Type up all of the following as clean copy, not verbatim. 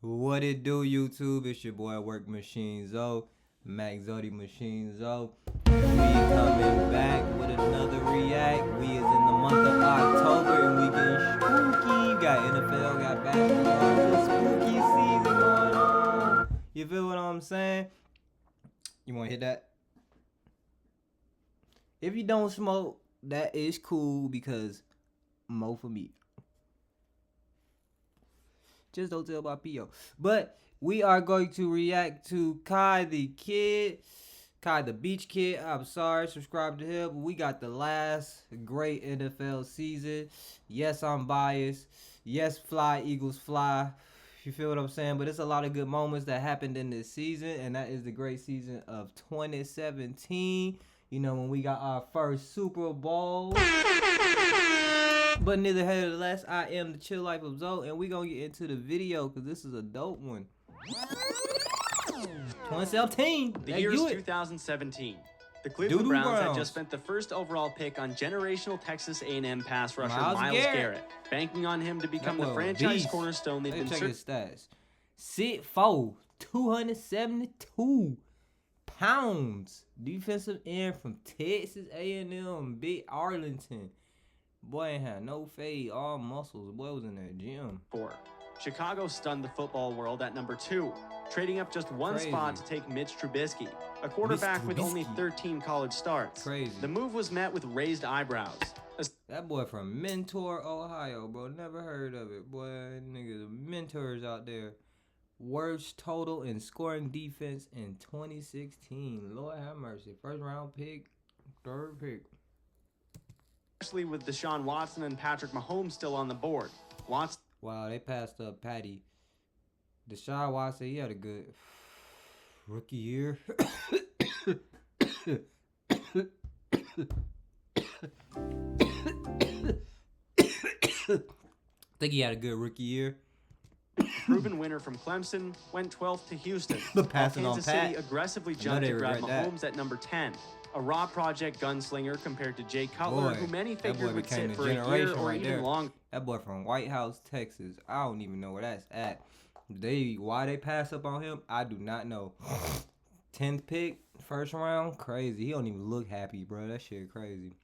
What it do, YouTube? It's your boy MachineZo MachZody MachineZo. We coming back with another react. We is in the month of October and we getting spooky. Got NFL, got basketball, it's spooky season going on. You feel what I'm saying? You want to hit that? If you don't smoke, that is cool because mo for me. Just don't tell my P.O. But we are going to react to Kai the Beach Kid. I'm sorry, subscribe to him. We got the last great NFL season. Yes, I'm biased. Yes, fly, Eagles fly. You feel what I'm saying? But it's a lot of good moments that happened in this season, and that is the great season of 2017. You know, when we got our first Super Bowl. But neither here nor less, I am the Chill Life of Zoe, and we gonna get into the video because this is a dope one. 2017. The year is 2017. The Cleveland Browns had just spent the first overall pick on generational Texas A&M pass rusher Myles Garrett, banking on him to become the franchise cornerstone they've been check his stats. 6'4", 272 pounds. Defensive end from Texas A&M, Big Arlington. Boy ain't had no fade, all muscles. Boy was in that gym. Chicago stunned the football world at number 2, trading up just one spot to take Mitch Trubisky, a quarterback with only 13 college starts. The move was met with raised eyebrows. That boy from Mentor, Ohio, bro. Never heard of it. Boy, niggas, mentors out there. Worst total in scoring defense in 2016. Lord have mercy. First round pick, third pick. Especially with Deshaun Watson and Patrick Mahomes still on the board. Wow, they passed up Patty. Deshaun Watson, he had a good rookie year. I think he had a good rookie year. Proven winner from Clemson, went 12th to Houston. But passing Kansas on Pat, City aggressively jumped to grab Mahomes at number 10. A raw project gunslinger compared to Jay Cutler, who many figured would sit for a year or even longer. That boy from White House, Texas. I don't even know where that's at. Why they pass up on him, I do not know. 10th pick, first round, crazy. He don't even look happy, bro. That shit crazy.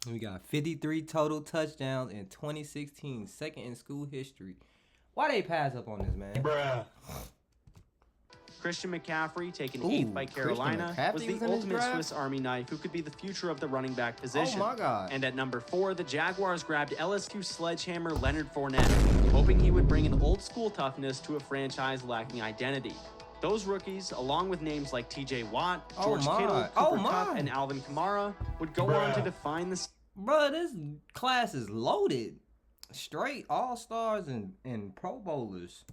We got 53 total touchdowns in 2016, second in school history. Why they pass up on this, man? Bruh. Christian McCaffrey, taken 8th by Carolina, was the ultimate Swiss Army knife who could be the future of the running back position. Oh my God. And at number 4, the Jaguars grabbed LSU sledgehammer Leonard Fournette, hoping he would bring an old school toughness to a franchise lacking identity. Those rookies, along with names like TJ Watt, George Kittle, Cooper Kupp, and Alvin Kamara, would go on to define the... Bro, this class is loaded. Straight all-stars and Pro Bowlers.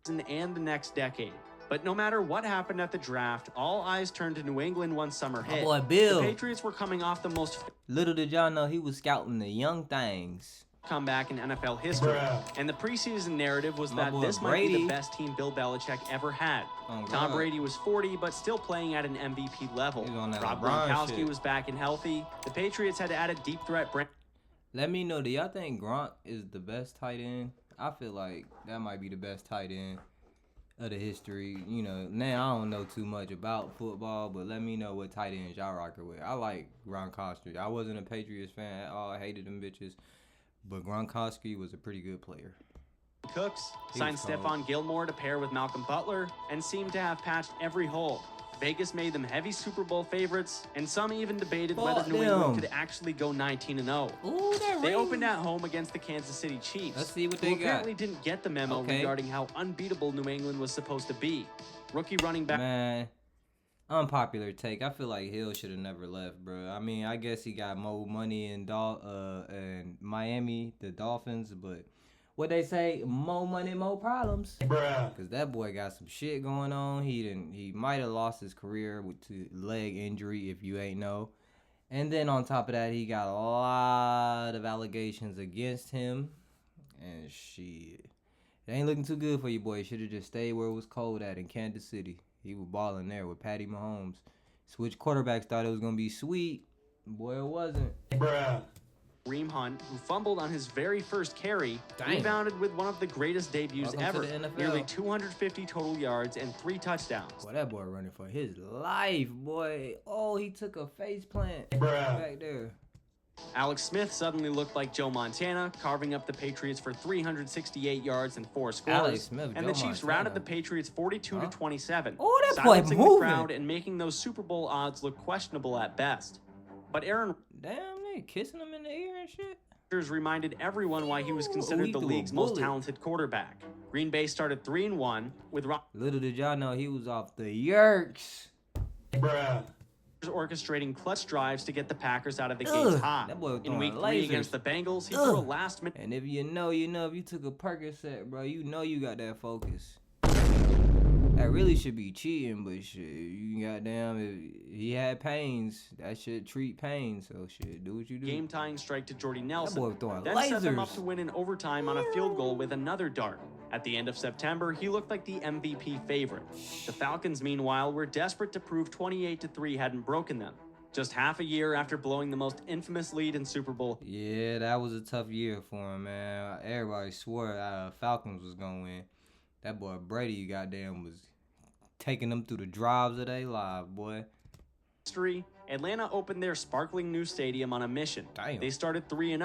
And the next decade. But no matter what happened at the draft, all eyes turned to New England one summer hit. Boy, Bill. The Patriots were coming off the most... Little did y'all know he was scouting the young things. Comeback in NFL history. And the preseason narrative was that this might be the best team Bill Belichick ever had. Tom Brady was 40, but still playing at an MVP level. Rob Gronkowski was back and healthy. The Patriots had to add a deep threat brand. Let me know, do y'all think Gronk is the best tight end? I feel like that might be the best tight end of the history. You know, now I don't know too much about football, but let me know what tight ends y'all rocking with. I like Gronkowski. I wasn't a Patriots fan at all. I hated them bitches. But Gronkowski was a pretty good player. Cooks signed Stephon Gilmore to pair with Malcolm Butler and seemed to have patched every hole. Vegas made them heavy Super Bowl favorites, and some even debated whether New England could actually go 19-0. They opened at home against the Kansas City Chiefs, Let's see what they who apparently didn't get the memo regarding how unbeatable New England was supposed to be. Rookie running back... Man, unpopular take. I feel like Hill should have never left, bro. I mean, I guess he got more money in Miami, the Dolphins, but... What they say, more money, more problems. Because that boy got some shit going on. He might have lost his career with leg injury, if you ain't know. And then on top of that, he got a lot of allegations against him. And shit, it ain't looking too good for you, boy. You should have just stayed where it was cold at in Kansas City. He was balling there with Patty Mahomes. Switch quarterbacks, thought it was going to be sweet. Boy, it wasn't. Kareem Hunt, who fumbled on his very first carry, Damn. rebounded with one of the greatest debuts Welcome ever. to the NFL. Nearly 250 total yards and 3 touchdowns. Boy, that boy running for his life, boy. Oh, he took a face plant back there. Alex Smith suddenly looked like Joe Montana, carving up the Patriots for 368 yards and 4 scores. Alex Smith, and Joe the Chiefs Montana. routed the Patriots 42-27. Oh, that boy silencing the moving. crowd and making those Super Bowl odds look questionable at best. But Aaron Damn, they kissing him in the ear and shit. Rodgers reminded everyone why he was considered he the threw a league's most bullet. talented quarterback. Green Bay started 3-1 with Rodgers Little did y'all know he was off the yerks. orchestrating clutch drives to get the Packers out of the gates Ugh, hot. that boy was In throwing Week 3 lasers. against the Bengals, he threw a last-minute And if you know, if you took a Percocet, bro, you know you got that focus. That really should be cheating, but shit, you goddamn, if he had pains, that should treat pain, so shit, do what you do. game-tying strike to Jordy That Nelson. boy throwing Then set them up lasers. to win in overtime on a field goal with another dart. At the end of September, he looked like the MVP favorite. The Falcons, meanwhile, were desperate to prove 28-3 hadn't broken them. Just half a year after blowing the most infamous lead in Super Bowl. Yeah, that was a tough year for him, man. Everybody swore Falcons was gonna win. That boy Brady, goddamn, was taking them through the drives of their life, boy. History, Atlanta opened their sparkling new stadium on a mission. Damn. They started 3-0,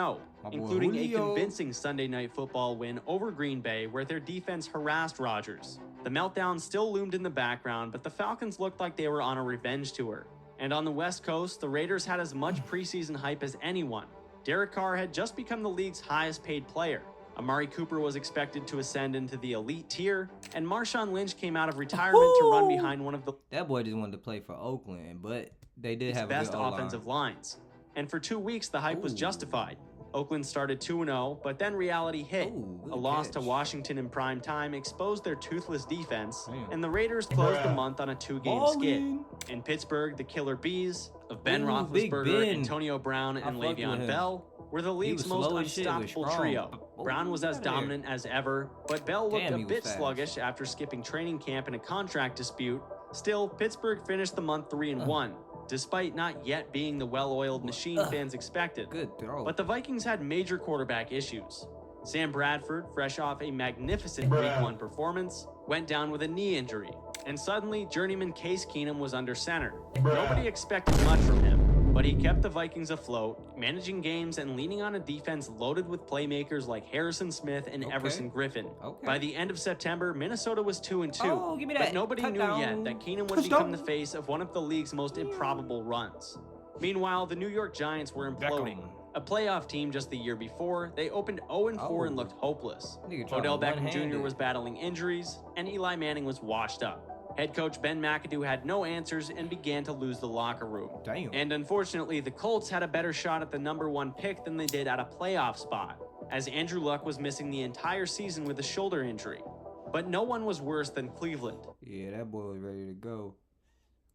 My boy including a Julio. convincing Sunday Night Football win over Green Bay, where their defense harassed Rodgers. The meltdown still loomed in the background, but the Falcons looked like they were on a revenge tour. And on the West Coast, the Raiders had as much preseason hype as anyone. Derek Carr had just become the league's highest-paid player. Amari Cooper was expected to ascend into the elite tier, and Marshawn Lynch came out of retirement to run behind one of the That boy just wanted to play for Oakland, but they did have best a good O-line. offensive lines. And for 2 weeks, the hype was justified. Oakland started 2-0, but then reality hit. Ooh, good A loss to catch. Washington in prime time exposed their toothless defense, Damn. and the Raiders closed the month on a 2-game skid. Ballin'. In Pittsburgh, the Killer Bees of Ben Ooh, Big Roethlisberger, Ben. Antonio Brown, and I fuck with Le'Veon him. Bell were the league's was most slow as shit, but unstoppable strong. trio. Oh, Brown was as outta there. dominant as ever, but Bell looked Damn, a he was bit fast. sluggish after skipping training camp in a contract dispute. Still, Pittsburgh finished the month 3-1, despite not yet being the well-oiled machine fans expected. Good throw. But the Vikings had major quarterback issues. Sam Bradford, fresh off a magnificent Week 1 performance, went down with a knee injury. And suddenly, journeyman Case Keenum was under center. Nobody expected much from him, but he kept the Vikings afloat, managing games and leaning on a defense loaded with playmakers like Harrison Smith and Everson Griffin. Okay. By the end of September, Minnesota was 2-2. Oh, give me that. But nobody knew Touchdown. yet that Keenum would Touchdown. become the face of one of the league's most improbable runs. Meanwhile, the New York Giants were imploding. Beckham. A playoff team just the year before, they opened 0-4 and looked hopeless. Nigga trying Odell to Beckham one-handed. Jr. was battling injuries, and Eli Manning was washed up. Head coach Ben McAdoo had no answers and began to lose the locker room. Damn. And unfortunately, the Colts had a better shot at the #1 pick than they did at a playoff spot, as Andrew Luck was missing the entire season with a shoulder injury. But no one was worse than Cleveland. Yeah, that boy was ready to go.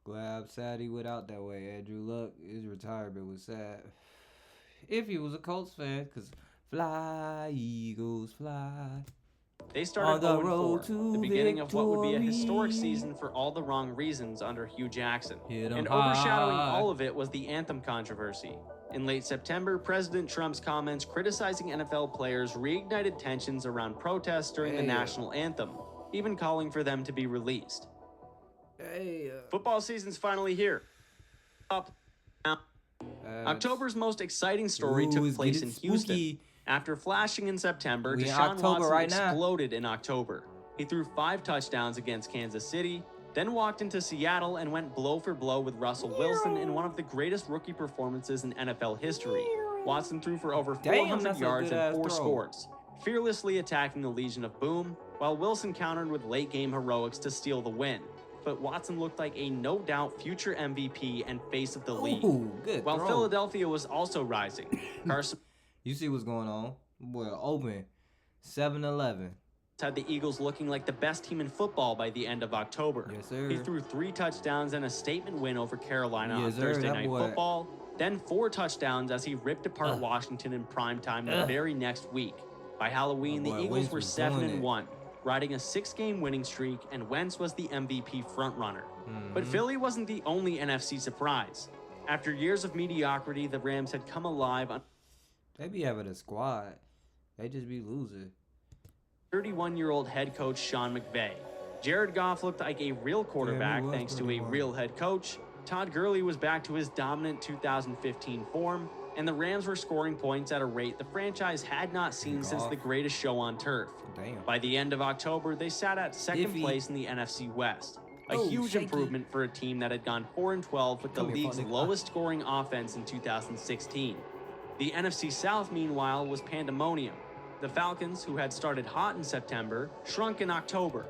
Glad sad he went out that way. Andrew Luck, his retirement was sad. If he was a Colts fan, because fly, Eagles, fly. They On started the 0-4, road to the beginning of what would be a historic victory. season for all the wrong reasons under Hugh Jackson. Hit 'em And overshadowing high. all of it was the anthem controversy. In late September, President Trump's comments criticizing NFL players reignited tensions around protests during the Hey. national anthem, even calling for them to be released. Hey, Football season's finally here. Up. October's most exciting story Ooh, took it's place in getting Houston. spooky. After flashing in September, We in Deshaun October Watson right now. exploded in October. He threw 5 touchdowns against Kansas City, then walked into Seattle and went blow for blow with Russell Wilson in one of the greatest rookie performances in NFL history. Watson threw for over Damn, 400 that's a yards good and ass 4 throw. scores, fearlessly attacking the Legion of Boom, while Wilson countered with late-game heroics to steal the win. But Watson looked like a no-doubt future MVP and face of the league. Ooh, good While throw. Philadelphia was also rising, Carson You see what's going on? Boy, open. 7-11. had the Eagles looking like the best team in football by the end of October. Yes, sir. He threw 3 touchdowns and a statement win over Carolina on Yes, sir. Thursday That Night boy- Football, then 4 touchdowns as he ripped apart Washington in primetime the very next week. By Halloween, My the boy Eagles Wentz were was doing 7-1, riding a 6-game winning streak, and Wentz was the MVP frontrunner. But Philly wasn't the only NFC surprise. After years of mediocrity, the Rams had come alive on They be having a squad. They just be losing. 31-year-old head coach Sean McVay. Jared Goff looked like a real quarterback thanks to a real head coach. Todd Gurley was back to his dominant 2015 form, and the Rams were scoring points at a rate the franchise had not seen since the greatest show on turf. Damn. By the end of October, they sat at second place in the NFC West. A huge improvement for a team that had gone 4-12 with the league's lowest scoring offense in 2016. The NFC South, meanwhile, was pandemonium. The Falcons, who had started hot in September, shrunk in October.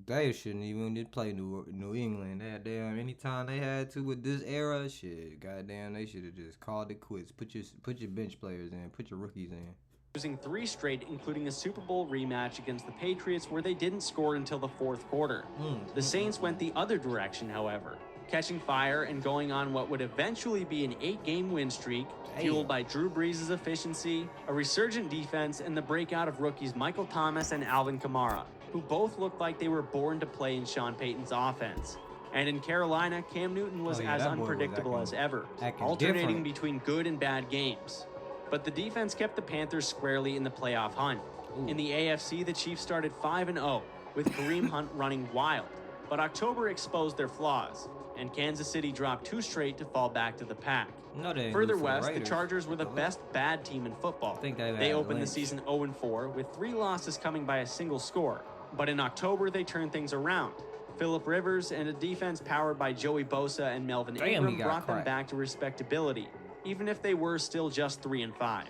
They shouldn't even play New England. That damn, anytime they had to with this era, shit, goddamn, they should have just called it quits. Put your bench players in, put your rookies in. Losing 3 straight, including a Super Bowl rematch against the Patriots where they didn't score until the fourth quarter. The Saints went the other direction, however, catching fire and going on what would eventually be an 8-game win streak, fueled by Drew Brees' efficiency, a resurgent defense, and the breakout of rookies Michael Thomas and Alvin Kamara, who both looked like they were born to play in Sean Payton's offense. And in Carolina, Cam Newton was as unpredictable as ever, alternating between good and bad games. But the defense kept the Panthers squarely in the playoff hunt. In the AFC, the Chiefs started 5-0, with Kareem Hunt running wild. But October exposed their flaws, and Kansas City dropped 2 straight to fall back to the pack. Further west, the Chargers were the best bad team in football. They opened the season 0-4, with 3 losses coming by a single score. But in October, they turned things around. Phillip Rivers and a defense powered by Joey Bosa and Melvin Ingram brought them back to respectability, even if they were still just 3-5.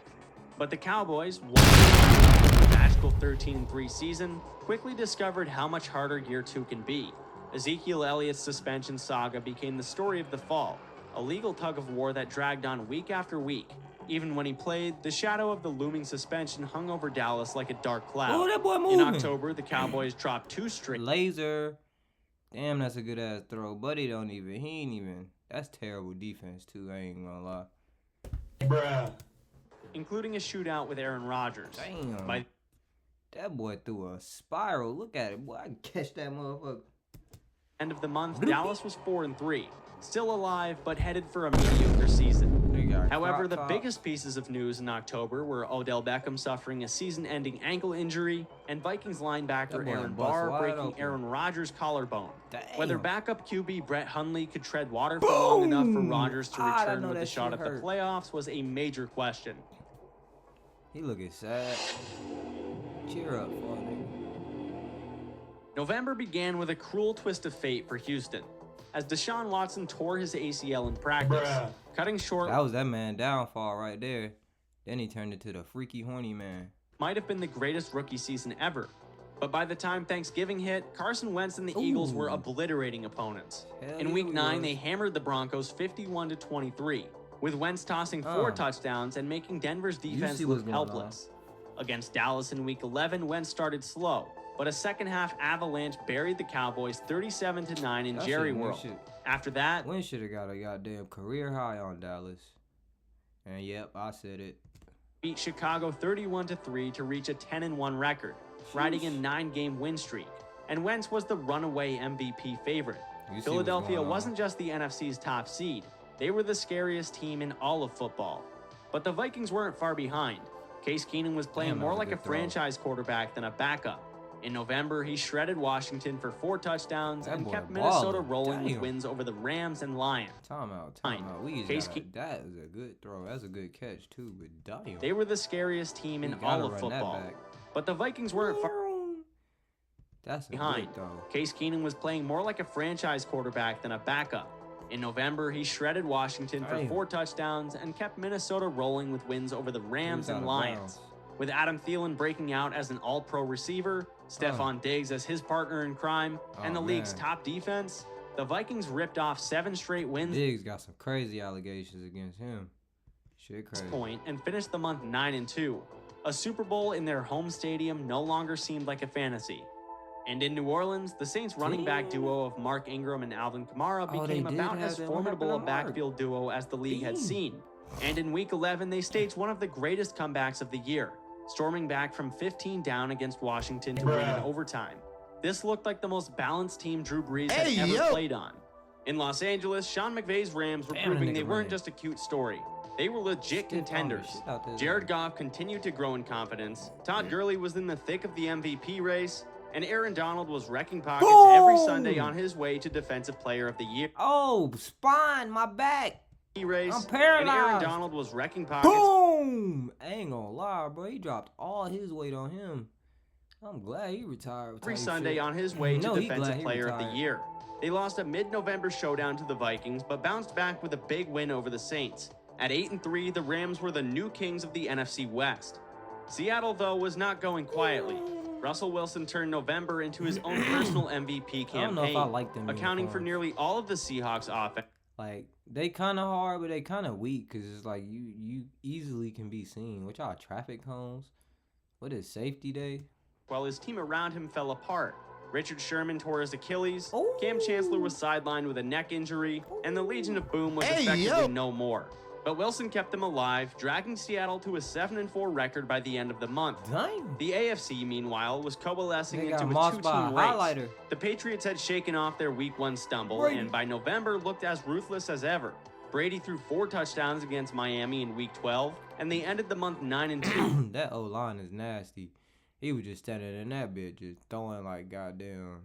But the Cowboys, once the magical 13-3 season, quickly discovered how much harder year 2 can be. Ezekiel Elliott's suspension saga became the story of the fall, a legal tug-of-war that dragged on week after week. Even when he played, the shadow of the looming suspension hung over Dallas like a dark cloud. Oh, that boy moving. In October, the Cowboys dropped 2 straight. Laser. Damn, that's a good-ass throw. Buddy he ain't even. That's terrible defense, too. I ain't gonna lie. Bruh. Including a shootout with Aaron Rodgers. Damn. That boy threw a spiral. Look at it. Boy, I can catch that motherfucker. End of the month, Dallas was 4-3. Still alive, but headed for a mediocre season. However, the biggest pieces of news in October were Odell Beckham suffering a season-ending ankle injury and Vikings linebacker Aaron Barr breaking Aaron Rodgers' collarbone. Whether backup QB Brett Hundley could tread water for long enough for Rodgers to return with a shot at the playoffs was a major question. He looking sad. Cheer up, father. November began with a cruel twist of fate for Houston, as Deshaun Watson tore his ACL in practice, cutting short. That was that man downfall right there. Then he turned into the freaky horny man. Might have been the greatest rookie season ever. But by the time Thanksgiving hit, Carson Wentz and the Eagles were obliterating opponents. In Week 9, they hammered the Broncos 51-23, with Wentz tossing 4 touchdowns and making Denver's defense look helpless. Against Dallas in Week 11, Wentz started slow, but a second-half avalanche buried the Cowboys 37-9 in Jerry World. After that, Wentz should have got a goddamn career high on Dallas. And yep, I said it. Beat Chicago 31-3 to reach a 10-1 record, riding a 9-game win streak. And Wentz was the runaway MVP favorite. Philadelphia wasn't just the NFC's top seed. They were the scariest team in all of football. But the Vikings weren't far behind. Case Keenum was playing more like a franchise quarterback than a backup. In November, he shredded Washington for 4 touchdowns and kept Minnesota rolling with wins over the Rams and Lions. Time out. That is a good throw. That's a good catch, too. But damn. They were the scariest team in all of football. But the Vikings weren't far behind. Case Keenum was playing more like a franchise quarterback than a backup. In November, he shredded Washington for 4 touchdowns and kept Minnesota rolling with wins over the Rams and Lions. With Adam Thielen breaking out as an all-pro receiver, Stephon Diggs as his partner in crime, and the league's top defense, the Vikings ripped off 7 straight wins. Diggs got some crazy allegations against him. Shit crazy. And finished the month 9-2. A Super Bowl in their home stadium no longer seemed like a fantasy. And in New Orleans, the Saints running back duo of Mark Ingram and Alvin Kamara became about as formidable a backfield duo as the league had seen. And in Week 11, they staged one of the greatest comebacks of the year, storming back from 15 down against Washington to win in overtime. This looked like the most balanced team Drew Brees had ever played on. In Los Angeles, Sean McVay's Rams were proving they weren't just a cute story. They were legit contenders. Jared Goff continued to grow in confidence. Todd Gurley was in the thick of the MVP race. And Aaron Donald was wrecking pockets every Sunday on his way to Defensive Player of the Year. Oh, spine, my back. Race, I'm paralyzed. And Aaron Donald was wrecking pockets. Boom! I ain't gonna lie, bro. He dropped all his weight on him. I'm glad he retired. Every Sunday on his way to Defensive Player of the Year. They lost a mid-November showdown to the Vikings, but bounced back with a big win over the Saints. At 8-3, the Rams were the new kings of the NFC West. Seattle, though, was not going quietly. Russell Wilson turned November into his own personal MVP campaign, I don't know if I like them accounting for nearly all of the Seahawks' offense. Like, they kind of hard, but they kind of weak because it's like you easily can be seen. What y'all, traffic cones? What is safety day? While his team around him fell apart. Richard Sherman tore his Achilles, Cam Chancellor was sidelined with a neck injury, and the Legion of Boom was effectively no more. But Wilson kept them alive, dragging Seattle to a 7-4 record by the end of the month. Dang. The AFC, meanwhile, was coalescing into a two-team race. The Patriots had shaken off their Week 1 stumble, and by November looked as ruthless as ever. Brady threw 4 touchdowns against Miami in Week 12, and they ended the month 9-2. That O-line is nasty. He was just standing in that bitch, just throwing like goddamn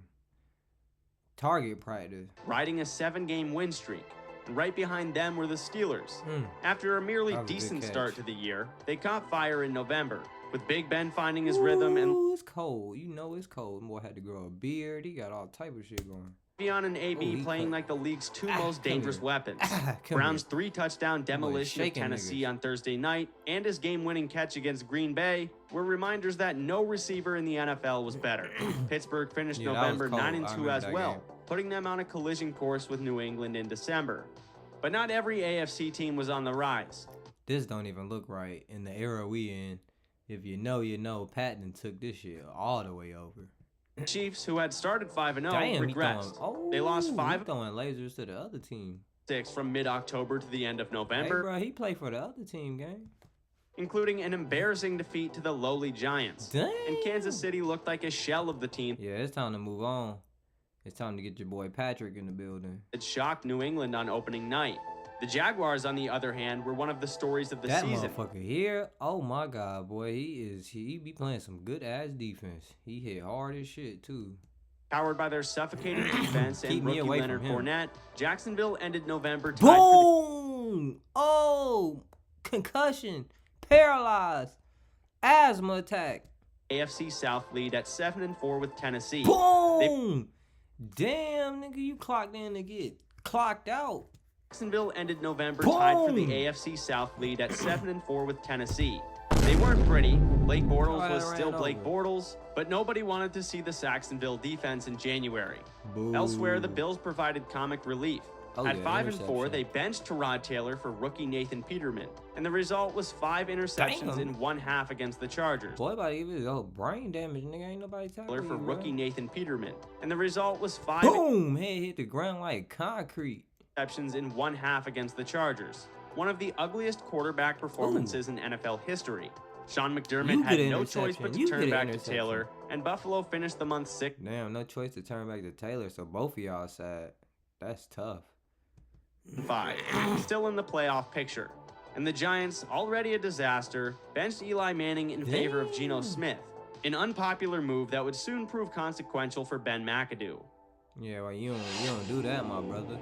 target practice. Riding a 7-game win streak. Right behind them were the Steelers. After a merely decent start to the year, they caught fire in November, with Big Ben finding his rhythm and it's cold. You know it's cold. Boy had to grow a beard. He got all type of shit going. Le'Veon and AB playing like the league's 2 most dangerous weapons. Browns' 3-touchdown demolition of Tennessee on Thursday night and his game-winning catch against Green Bay were reminders that no receiver in the NFL was better. Pittsburgh finished November 9-2 as well, putting them on a collision course with New England in December. But not every AFC team was on the rise. This don't even look right in the era we in. If you know, you know. Patton took this shit all the way over. Chiefs, who had started 5-0, regressed. They lost 5 throwing lasers to the other team. 6 from mid-October to the end of November. Hey, bro, he played for the other team, gang. Including an embarrassing defeat to the lowly Giants. Dang. And Kansas City looked like a shell of the team. Yeah, it's time to move on. It's time to get your boy Patrick in the building. It shocked New England on opening night. The Jaguars, on the other hand, were one of the stories of the season. That motherfucker here, oh my God, boy, he be playing some good ass defense. He hit hard as shit too. Powered by their suffocating defense and rookie Leonard Fournette, Jacksonville ended November tied Boom! Oh, concussion, paralyzed, asthma attack. AFC South lead at 7-4 with Tennessee. Boom! Damn, nigga, you clocked in to get clocked out. Jacksonville ended November tied for the AFC South lead at 7-4 with Tennessee. They weren't pretty. Blake Bortles was still Blake Bortles, but nobody wanted to see the Sacksonville defense in January. Elsewhere, the Bills provided comic relief. At 5-4, they benched Tyrod Taylor for rookie Nathan Peterman, and the result was 5 interceptions in 1 half against the Chargers. Boy, about to give his brain damage, nigga. Ain't nobody tackling for you, rookie Nathan Peterman, and the result was 5 Boom! Head hit the ground like concrete. Interceptions in 1 half against the Chargers. One of the ugliest quarterback performances in NFL history. Sean McDermott had no choice but to turn back to Taylor, and Buffalo finished the month 6. Damn, no choice to turn back to Taylor, so both of y'all sad. That's tough. 5. Still in the playoff picture. And the Giants, already a disaster, benched Eli Manning in favor of Geno Smith. An unpopular move that would soon prove consequential for Ben McAdoo. Yeah, well, you don't do that, my brother.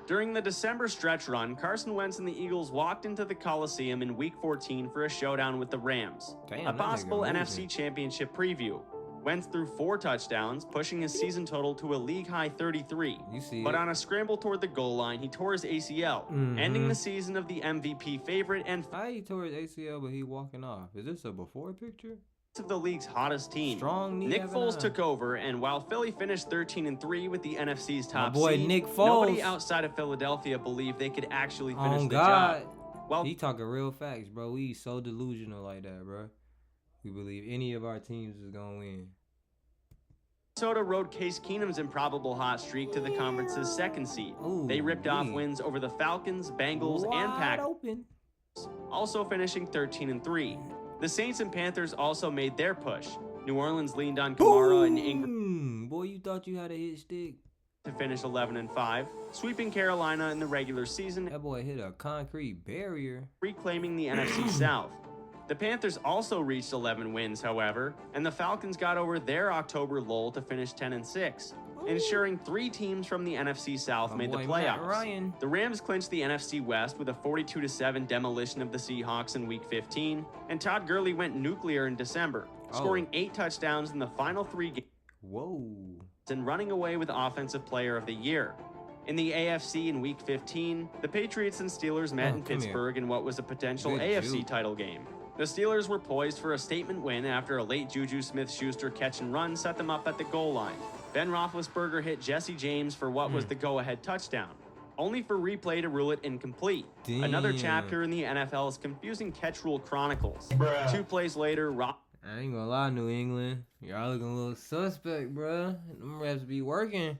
During the December stretch run, Carson Wentz and the Eagles walked into the Coliseum in Week 14 for a showdown with the Rams. A possible NFC Championship preview. Wentz threw 4 touchdowns, pushing his season total to a league-high 33. But on a scramble toward the goal line, he tore his ACL, ending the season of the MVP favorite and he tore his ACL, but he walking off. Is this a before picture? Of the league's hottest team. Nick Foles took over, and while Philly finished 13-3 with the NFC's top seed, Nick Foles. Nobody outside of Philadelphia believed they could actually finish the job. Well, he talking real facts, bro. We so delusional like that, bro. We believe any of our teams is gonna win. Minnesota rode Case Keenum's improbable hot streak to the conference's 2nd seed. They ripped off wins over the Falcons, Bengals, and Packers, also finishing 13-3. The Saints and Panthers also made their push. New Orleans leaned on Kamara and Ingram. Boy, you thought you had a hit stick. to finish 11-5, sweeping Carolina in the regular season, That boy hit a concrete barrier. reclaiming the NFC South. The Panthers also reached 11 wins, however, and the Falcons got over their October lull to finish 10-6, ensuring 3 teams from the NFC South made the playoffs. The Rams clinched the NFC West with a 42-7 demolition of the Seahawks in Week 15, and Todd Gurley went nuclear in December, scoring 8 touchdowns in the final 3 games. Whoa. And running away with Offensive Player of the Year. In the AFC in Week 15, the Patriots and Steelers met in Pittsburgh in what was a potential AFC title game. The Steelers were poised for a statement win after a late Juju Smith-Schuster catch and run set them up at the goal line. Ben Roethlisberger hit Jesse James for what was the go-ahead touchdown, only for replay to rule it incomplete. Damn. Another chapter in the NFL's confusing catch rule chronicles. Bruh. 2 plays later, I ain't gonna lie, New England. Y'all looking a little suspect, bruh. Them refs be working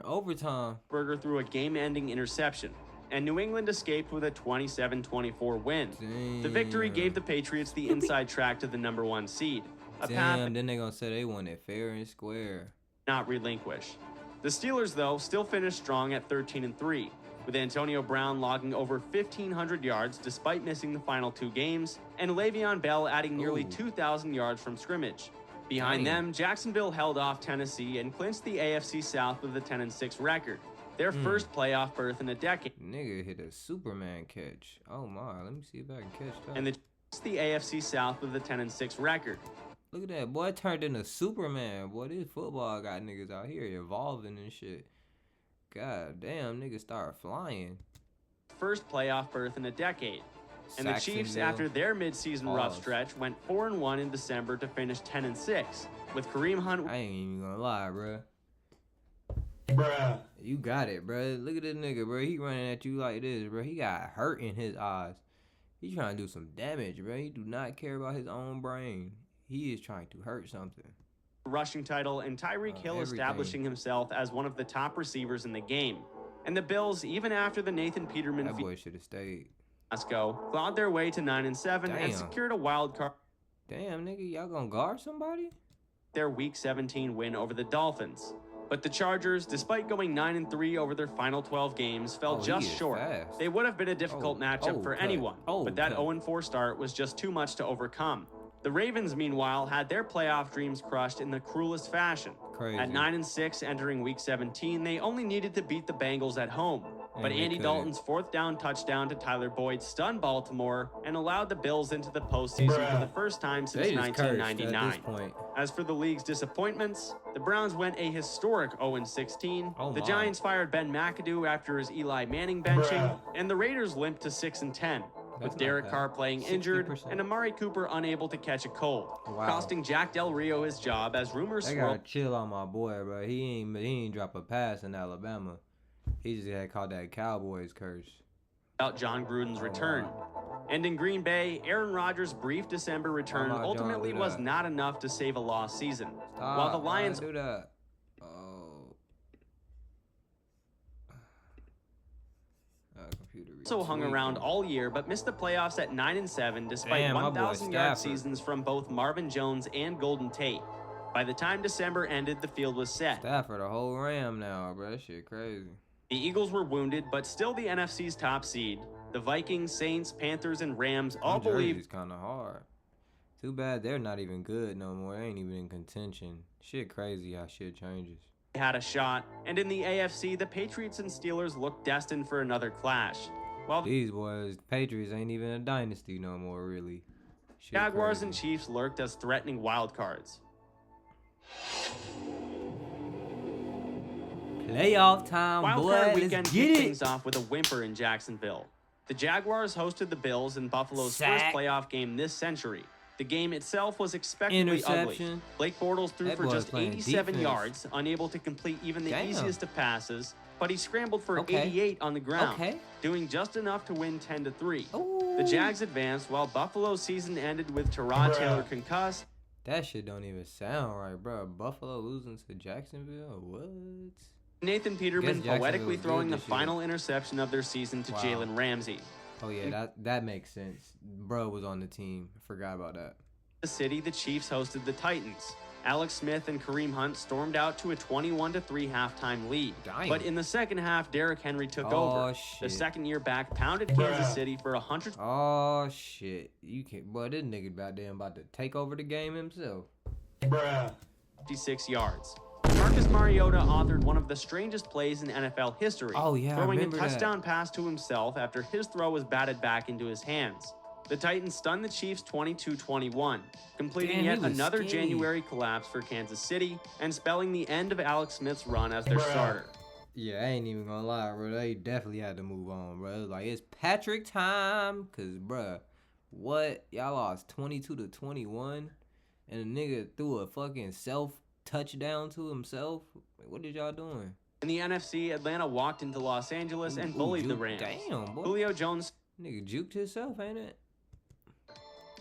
overtime. Roethlisberger threw a game-ending interception, and New England escaped with a 27-24 win. Damn. The victory gave the Patriots the inside track to the #1 seed. A path Damn, then they gonna say they won it fair and square. not relinquish. The Steelers, though, still finished strong at 13-3, with Antonio Brown logging over 1,500 yards despite missing the final 2 games, and Le'Veon Bell adding nearly 2,000 yards from scrimmage. Behind them, Jacksonville held off Tennessee and clinched the AFC South with a 10-6 record, their first playoff berth in a decade. Nigga hit a Superman catch. Oh my, let me see if I can catch that. And the AFC South with a 10-6 record. Look at that, boy turned into Superman. Boy, this football got niggas out here evolving and shit. God damn, niggas start flying. First playoff berth in a decade. And the Chiefs, after their midseason rough stretch, went 4-1 in December to finish 10-6, with Kareem Hunt. I ain't even gonna lie, bruh. Bruh. You got it, bruh. Look at this nigga, bruh. He running at you like this, bruh. He got hurt in his eyes. He trying to do some damage, bruh. He do not care about his own brain. He is trying to hurt something. Rushing title, and Tyreek Hill establishing himself as one of the top receivers in the game. And the Bills, even after the Nathan Peterman That boy should have stayed. fiasco, clawed their way to 9-7 and secured a wild card. Damn, nigga, y'all gonna guard somebody? Their Week 17 win over the Dolphins. But the Chargers, despite going 9-3 over their final 12 games, fell just short. Fast. They would have been a difficult matchup for anyone, but that 0-4 start was just too much to overcome. The Ravens, meanwhile, had their playoff dreams crushed in the cruelest fashion. Crazy. At 9-6 entering Week 17, they only needed to beat the Bengals at home. But Andy Dalton's 4th down touchdown to Tyler Boyd stunned Baltimore and allowed the Bills into the postseason for the first time since 1999. As for the league's disappointments, the Browns went a historic 0-16. The Giants fired Ben McAdoo after his Eli Manning benching, and the Raiders limped to 6-10. With Derek Carr playing injured 60%. and Amari Cooper unable to catch a cold, costing Jack Del Rio his job as rumors I gotta chill on my boy, bro. He ain't drop a pass in Alabama. He just had caught that Cowboys curse. About John Gruden's return. And in Green Bay, Aaron Rodgers' brief December return ultimately was not enough to save a lost season. While the Lions do that. also hung around all year but missed the playoffs at 9-7 despite 1,000-yard seasons from both Marvin Jones and Golden Tate. By the time December ended, the field was set. Stafford a whole Ram now, bro. That shit crazy. The Eagles were wounded, but still the NFC's top seed. The Vikings, Saints, Panthers, and Rams all believe it's kind of hard. Too bad they're not even good no more. They ain't even in contention. Shit crazy how shit changes. They had a shot, and in the AFC, the Patriots and Steelers looked destined for another clash. While these boys, Patriots ain't even a dynasty no more, really. Shit Jaguars crazy. and Chiefs lurked as threatening wild cards. Playoff time, boy. Wildcard weekend Let's kicked get things it. off with a whimper in Jacksonville. The Jaguars hosted the Bills in Buffalo's first playoff game this century. The game itself was expectedly ugly. Blake Bortles threw for just 87 yards, unable to complete even the easiest of passes, but he scrambled for 88 on the ground, doing just enough to win 10-3. The Jags advanced while Buffalo's season ended with Tyrod Taylor concussed. That shit don't even sound right, bro. Buffalo losing to Jacksonville? What? Nathan Peterman poetically throwing the final interception of their season to Jalen Ramsey. Oh yeah, that makes sense. Bro was on the team. Forgot about that. The Chiefs hosted the Titans, Alex Smith and Kareem Hunt stormed out to a 21-3 halftime lead. Damn. But in the second half, Derrick Henry took over. Shit. The second-year back pounded Kansas City for 100. Oh shit! You can't, boy. This nigga about to take over the game himself. 56 yards. Marcus Mariota authored one of the strangest plays in NFL history. Oh yeah, throwing I a remember touchdown pass to himself after his throw was batted back into his hands. The Titans stunned the Chiefs 22-21, completing yet another January collapse for Kansas City and spelling the end of Alex Smith's run as their starter. Yeah, I ain't even gonna lie, bro. They definitely had to move on, bro. Like, it's Patrick time, cause, bro, what? Y'all lost 22-21, and a nigga threw a fucking touchdown to himself. What did y'all doing? In the NFC, Atlanta walked into Los Angeles and bullied the Rams. Damn, boy. Julio Jones. Nigga juked himself, ain't it?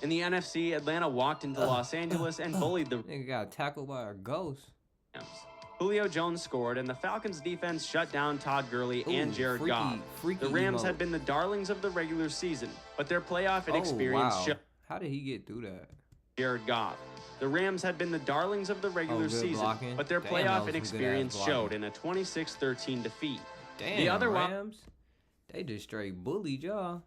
In the NFC, Atlanta walked into Los Angeles and bullied the Nigga got tackled by a ghost. Rams. Julio Jones scored, and the Falcons' defense shut down Todd Gurley and Jared Goff. The Rams had been the darlings of the regular season, but their playoff inexperience showed. How did he get through that? Jared Goff. The Rams had been the darlings of the regular season, but their playoff inexperience showed in a 26-13 defeat. Damn, the other Rams, they just straight bullied y'all.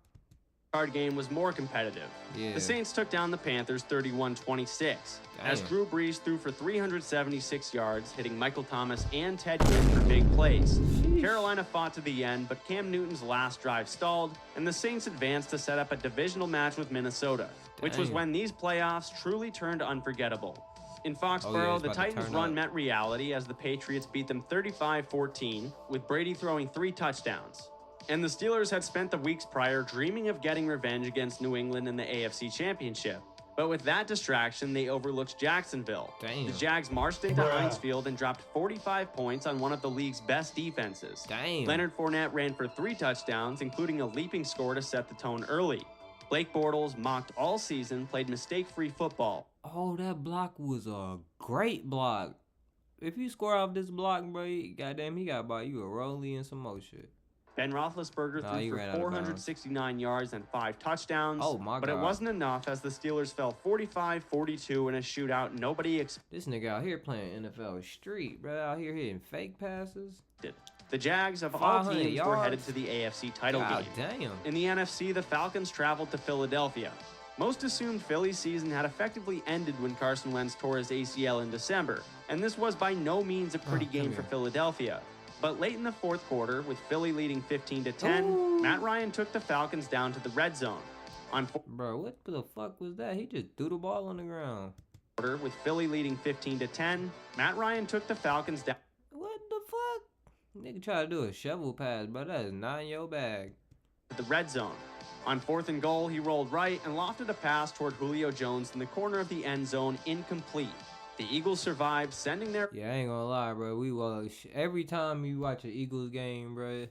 Card game was more competitive. Yeah. The Saints took down the Panthers 31-26 as Drew Brees threw for 376 yards, hitting Michael Thomas and Ted Ginn for big plays. Carolina fought to the end, but Cam Newton's last drive stalled, and the Saints advanced to set up a divisional match with Minnesota, which was when these playoffs truly turned unforgettable. In Foxborough, the Titans' run met reality as the Patriots beat them 35-14, with Brady throwing 3 touchdowns. And the Steelers had spent the weeks prior dreaming of getting revenge against New England in the AFC Championship. But with that distraction, they overlooked Jacksonville. Damn. The Jags marched into Heinz Field and dropped 45 points on one of the league's best defenses. Damn. Leonard Fournette ran for 3 touchdowns, including a leaping score to set the tone early. Blake Bortles, mocked all season, played mistake-free football. Oh, that block was a great block. If you score off this block, bro, goddamn, he got by you a rollie and some more shit. Ben Roethlisberger threw for 469 yards and 5 touchdowns. Oh, my God. But it wasn't enough as the Steelers fell 45-42 in a shootout nobody expected. This nigga out here playing NFL street, bro. Out here hitting fake passes. The Jags of all teams were headed to the AFC title game. Damn. In the NFC, the Falcons traveled to Philadelphia. Most assumed Philly's season had effectively ended when Carson Wentz tore his ACL in December, and this was by no means a pretty game for Philadelphia. But late in the fourth quarter, with Philly leading 15-10, Matt Ryan took the Falcons down to the red zone. Bro, what the fuck was that? He just threw the ball on the ground. With Philly leading 15-10, Matt Ryan took the Falcons down. What the fuck? Nigga try to do a shovel pass, bro. That is not in your bag. The red zone. On 4th and goal, he rolled right and lofted a pass toward Julio Jones in the corner of the end zone, incomplete. The Eagles survived, sending their... Yeah, I ain't gonna lie, bro. Every time you watch an Eagles game, bro,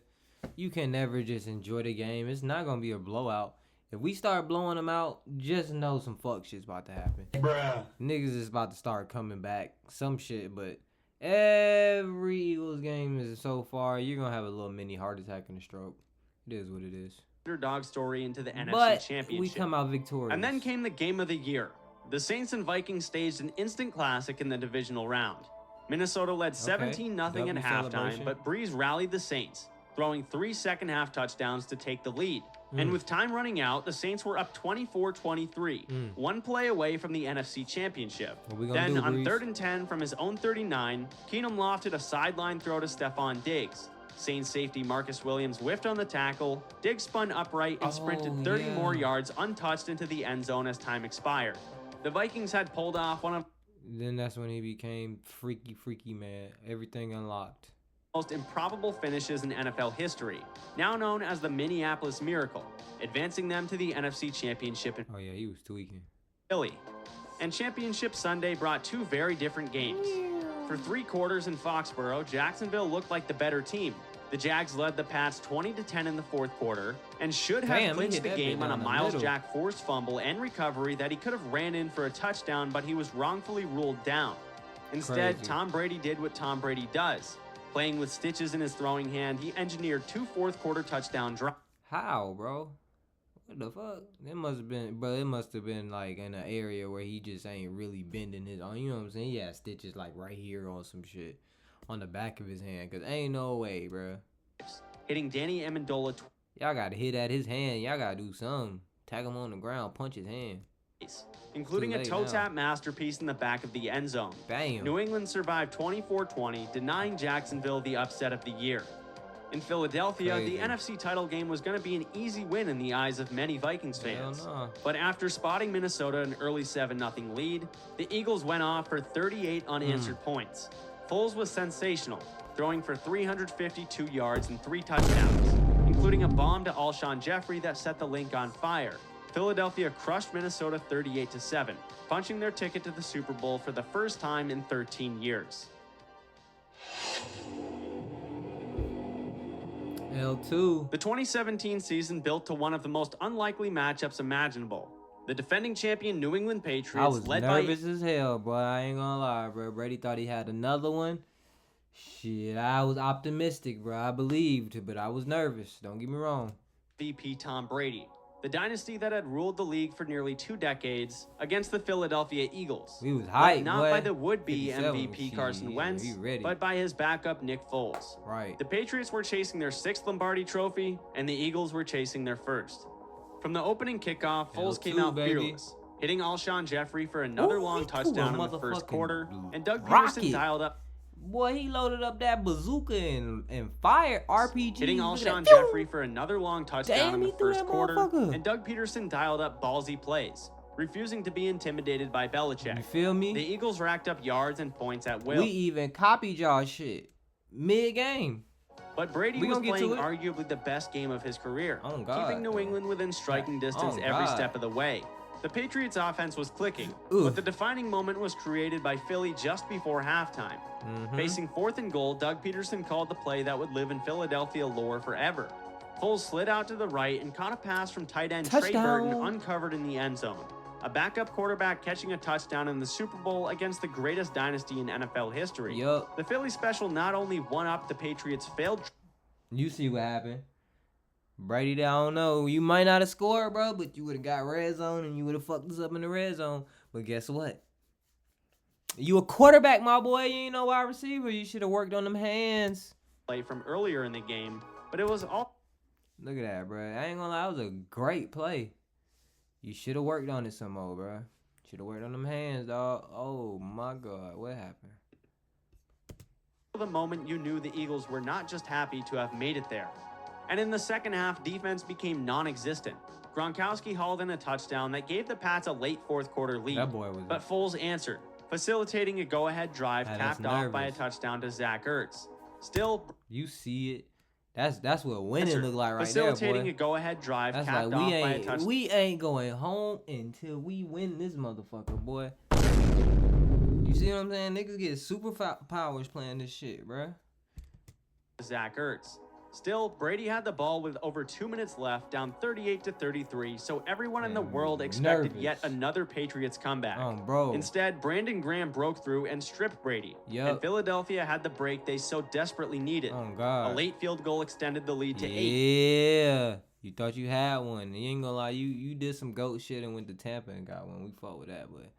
you can never just enjoy the game. It's not gonna be a blowout. If we start blowing them out, just know some fuck shit's about to happen. Niggas is about to start coming back. Some shit, but every Eagles game is so far, you're gonna have a little mini heart attack and a stroke. It is what it is. Underdog story into the NFC Championship. We come out victorious. And then came the game of the year. The Saints and Vikings staged an instant classic in the divisional round. Minnesota led 17-0 at halftime, but Brees rallied the Saints, throwing 3 second-half touchdowns to take the lead. And with time running out, the Saints were up 24-23, one play away from the NFC Championship. Then, on 3rd and 10 from his own 39, Keenum lofted a sideline throw to Stephon Diggs. Saints safety Marcus Williams whiffed on the tackle, Diggs spun upright and sprinted 30 more yards untouched into the end zone as time expired. The Vikings had pulled off one of... Then that's when he became freaky man. Everything unlocked. Most improbable finishes in NFL history, now known as the Minneapolis Miracle, advancing them to the NFC Championship in he was tweaking. Philly. And Championship Sunday brought 2 very different games. For 3 quarters in Foxborough, Jacksonville looked like the better team. The Jags led the Pats 20-10 in the fourth quarter and should have clinched the game on a Miles Jack forced fumble and recovery that he could have ran in for a touchdown, but he was wrongfully ruled down. Instead, Tom Brady did what Tom Brady does. Playing with stitches in his throwing hand, he engineered 2 fourth-quarter touchdown drives. How, bro? What the fuck? It must have been, bro. It must have been like in an area where he just ain't really bending his arm. You know what I'm saying? He had stitches like right here on some shit on the back of his hand. Cause ain't no way, bro. Hitting Danny Amendola Y'all gotta hit at his hand. Y'all gotta do something. Tag him on the ground, punch his hand. twice, including a toe tap masterpiece in the back of the end zone. Bam. New England survived 24-20, denying Jacksonville the upset of the year. In Philadelphia, Crazy. the NFC title game was going to be an easy win in the eyes of many Vikings fans. Hell no. But after spotting Minnesota an early 7-0 lead, the Eagles went off for 38 unanswered points. Foles was sensational, throwing for 352 yards and 3 touchdowns, including a bomb to Alshon Jeffrey that set the Link on fire. Philadelphia crushed Minnesota 38-7, punching their ticket to the Super Bowl for the first time in 13 years. L2. The 2017 season built to one of the most unlikely matchups imaginable. The defending champion New England Patriots, I was led nervous as hell, bro. I ain't gonna lie, bro. Brady thought he had another one. Shit, I was optimistic, bro. I believed, but I was nervous. Don't get me wrong. VP Tom Brady, the dynasty that had ruled the league for nearly 2 decades, against the Philadelphia Eagles. We was Led hyped, not boy. by the would-be 57, MVP Carson shit, Wentz, he ready. but by his backup Nick Foles. Right. The Patriots were chasing their 6th Lombardi trophy, and the Eagles were chasing their 1st. From the opening kickoff, Foles came L2, out baby. fearless, hitting Alshon Jeffrey for another long he threw a touchdown in the first motherfucking quarter, and Doug rocket. Peterson dialed up, Boy, he loaded up that bazooka and fired RPG. hitting Look at Alshon that. Jeffrey for another long touchdown Damn, in he the threw first that quarter, motherfucker. and Doug Peterson dialed up ballsy plays, refusing to be intimidated by Belichick. You feel me? The Eagles racked up yards and points at will, We even copied y'all shit mid-game. but Brady we was gonna get playing to it. arguably the best game of his career, Oh, God. keeping New England within striking distance Oh, every God. step of the way. The Patriots' offense was clicking, Oof. but the defining moment was created by Philly just before halftime. Mhm. Facing 4th and goal, Doug Peterson called the play that would live in Philadelphia lore forever. Foles slid out to the right and caught a pass from tight end Trey Touchdown. Burton uncovered in the end zone. A backup quarterback catching a touchdown in the Super Bowl against the greatest dynasty in NFL history. Yup. The Philly special not only won-upped the Patriots' failed You see what happened. Brady, I don't know. You might not have scored, bro, but you would have got red zone and you would have fucked us up in the red zone. But guess what? You a quarterback, my boy. You ain't no wide receiver. You should have worked on them hands. play from earlier in the game, but it was all Look at that, bro. I ain't gonna lie. That was a great play. You should have worked on it some more, bro. Should have worked on them hands, dog. Oh, my God. What happened? the moment you knew the Eagles were not just happy to have made it there. And in the second half, defense became non-existent. Gronkowski hauled in a touchdown that gave the Pats a late 4th quarter lead. That boy was... But Foles answered, facilitating a go-ahead drive Yeah, that's capped off by a nervous. touchdown to Zach Ertz. Still, You see it. That's what winning look like right there, facilitating boy. a go-ahead drive That's capped like off by a touchdown. we ain't going home until we win this motherfucker, boy. You see what I'm saying? Niggas get super powers playing this shit, bruh. Zach Ertz. Still, Brady had the ball with over 2 minutes left, down 38-33, so everyone in the Man, world expected nervous. yet another Patriots comeback. Bro. Instead, Brandon Graham broke through and stripped Brady. Yup. And Philadelphia had the break they so desperately needed. Oh, A God. late field goal extended the lead to 8. Yeah. You thought you had one. You ain't gonna lie. You did some goat shit and went to Tampa and got one. We fought with that, but...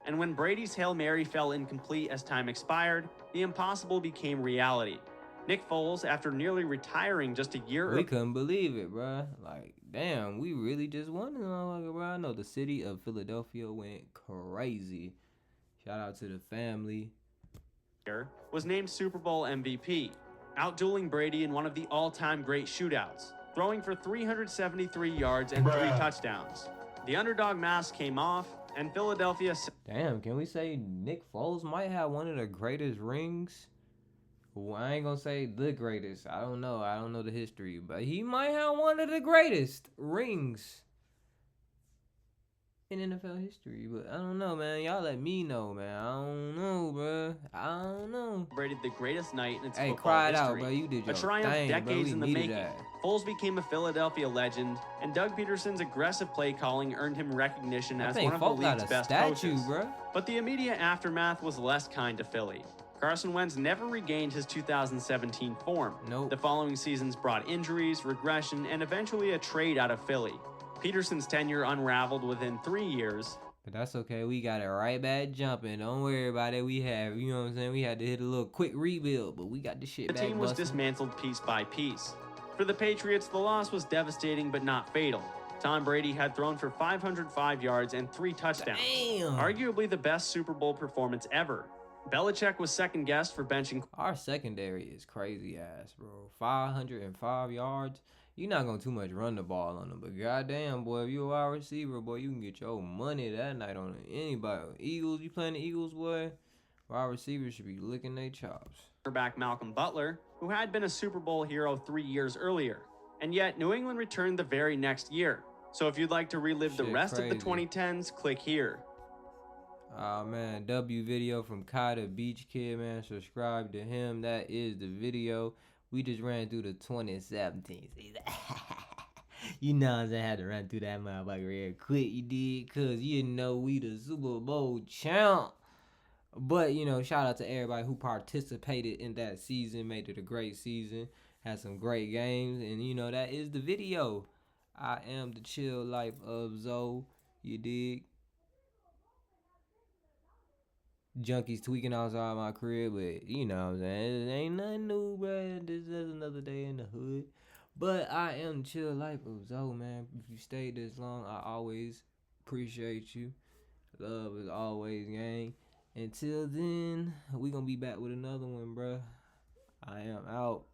And when Brady's Hail Mary fell incomplete as time expired, the impossible became reality. Nick Foles, after nearly retiring just a year We couldn't believe it, bruh. Like, damn, we really just won this motherfucker, bruh. I know the city of Philadelphia went crazy. Shout out to the family. earlier, was named Super Bowl MVP, outdueling Brady in one of the all-time great shootouts, throwing for 373 yards and 3 Bruh. touchdowns. The underdog mask came off, and Philadelphia Damn, can we say Nick Foles might have one of the greatest rings? Well, I ain't gonna say the greatest. I don't know. I don't know the history, but he might have one of the greatest rings in NFL history. But I don't know, man. Y'all let me know, man. I don't know, bro. I don't know. celebrated the greatest night in its Hey, football cry it history. out, bro. You did A your triumph thing, bro. decades We in the needed making. that. Foles became a Philadelphia legend, and Doug Peterson's aggressive play calling earned him recognition I as think one of Folk the got league's a best statue, coaches. bro. But the immediate aftermath was less kind to Philly. Carson Wentz never regained his 2017 form. Nope. The following seasons brought injuries, regression, and eventually a trade out of Philly. Peterson's tenure unraveled within 3 years. But that's okay. We got it right back jumping. Don't worry about it. We have, you know what I'm saying? We had to hit a little quick rebuild, but we got the shit The back team was busting. dismantled piece by piece. For the Patriots, the loss was devastating but not fatal. Tom Brady had thrown for 505 yards and 3 touchdowns. Damn. Arguably the best Super Bowl performance ever. Belichick was second guessed for benching. Our secondary is crazy ass, bro. 505 yards. You're not going to too much run the ball on them. But goddamn, boy, if you're a wide receiver, boy, you can get your money that night on anybody. Eagles, you playing the Eagles, boy? Wide receivers should be licking their chops. Quarterback Malcolm Butler, who had been a Super Bowl hero 3 years earlier. And yet, New England returned the very next year. So if you'd like to relive the rest of the 2010s, click here. Oh man, W video from Kai the Beach Kid, man. Subscribe to him. That is the video. We just ran through the 2017 season. You know what I'm saying? I had to run through that motherfucker real quick, you did? Because you know we the Super Bowl champ. But, you know, shout out to everybody who participated in that season. Made it a great season. Had some great games. And, you know, that is the video. I am the chill life of Zoe. You dig? Junkies tweaking outside my crib, but you know what I'm saying? It ain't nothing new, bro. This is another day in the hood. But I am the chill life of Zoe, man. If you stayed this long, I always appreciate you. Love is always, gang. Until then, we gonna be back with another one, bro. I am out.